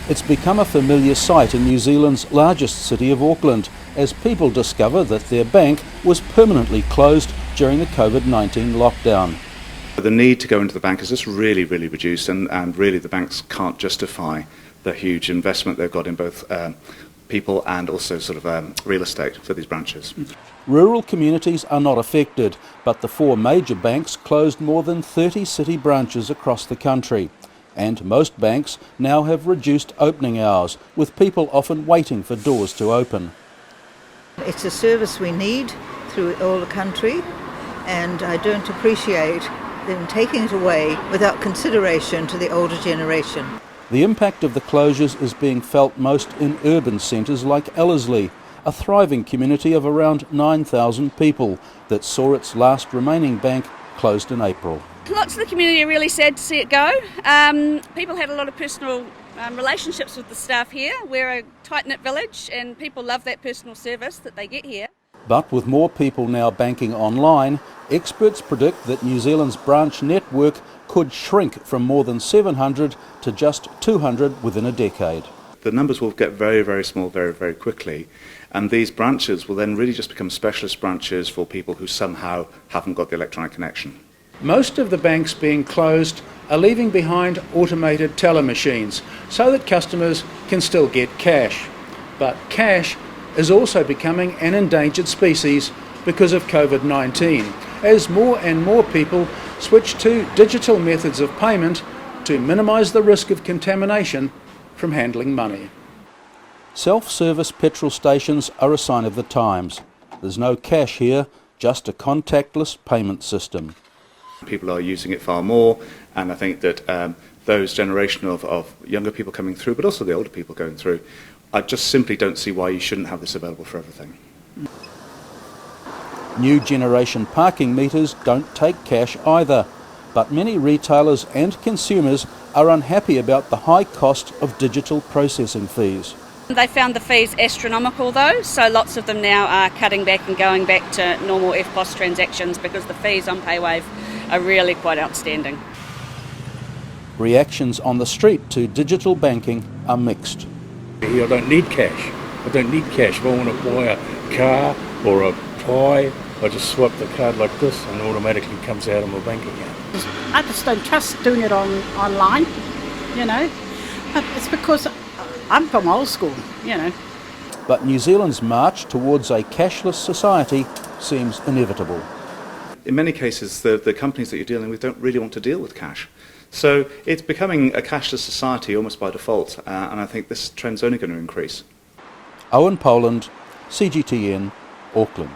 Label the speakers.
Speaker 1: It's become a familiar sight in New Zealand's largest city of Auckland as people discover that their bank was permanently closed during the COVID-19 lockdown.
Speaker 2: The need to go into the bank has just really reduced, and really the banks can't justify the huge investment they've got in both people and also real estate for these branches.
Speaker 1: Rural communities are not affected, but the four major banks closed more than 30 city branches across the country. And most banks now have reduced opening hours, with people often waiting for doors to open.
Speaker 3: It's a service we need through all the country, and I don't appreciate them taking it away without consideration to the older generation.
Speaker 1: The impact of the closures is being felt most in urban centres like Ellerslie, a thriving community of around 9,000 people that saw its last remaining bank closed in April.
Speaker 4: Lots of the community are really sad to see it go. People had a lot of personal relationships with the staff here. We're a tight-knit village and people love that personal service that they get here.
Speaker 1: But with more people now banking online, experts predict that New Zealand's branch network could shrink from more than 700 to just 200 within a decade.
Speaker 2: The numbers will get very small very quickly, and these branches will then really just become specialist branches for people who somehow haven't got the electronic connection.
Speaker 1: Most of the banks being closed are leaving behind automated teller machines so that customers can still get cash. But cash is also becoming an endangered species because of COVID-19, as more and more people switch to digital methods of payment to minimise the risk of contamination from handling money. Self-service petrol stations are a sign of the times. There's no cash here, just a contactless payment system.
Speaker 2: People are using it far more, and I think that those generation of younger people coming through, but also the older people going through, I just simply don't see why you shouldn't have this available for everything.
Speaker 1: New generation parking meters don't take cash either, but many retailers and consumers are unhappy about the high cost of digital processing fees.
Speaker 4: They found the fees astronomical though, so lots of them now are cutting back and going back to normal EFTPOS transactions because the fees on PayWave are really quite outstanding.
Speaker 1: Reactions on the street to digital banking are mixed.
Speaker 5: I don't need cash. If I want to buy a car or a pie, I just swipe the card like this and it automatically comes out of my bank account.
Speaker 6: I just don't trust doing it online, But it's because I'm from old school,
Speaker 1: But New Zealand's march towards a cashless society seems inevitable.
Speaker 2: In many cases, the companies that you're dealing with don't really want to deal with cash. So it's becoming a cashless society almost by default, and I think this trend's only going to increase.
Speaker 1: Owen Poland, CGTN, Auckland.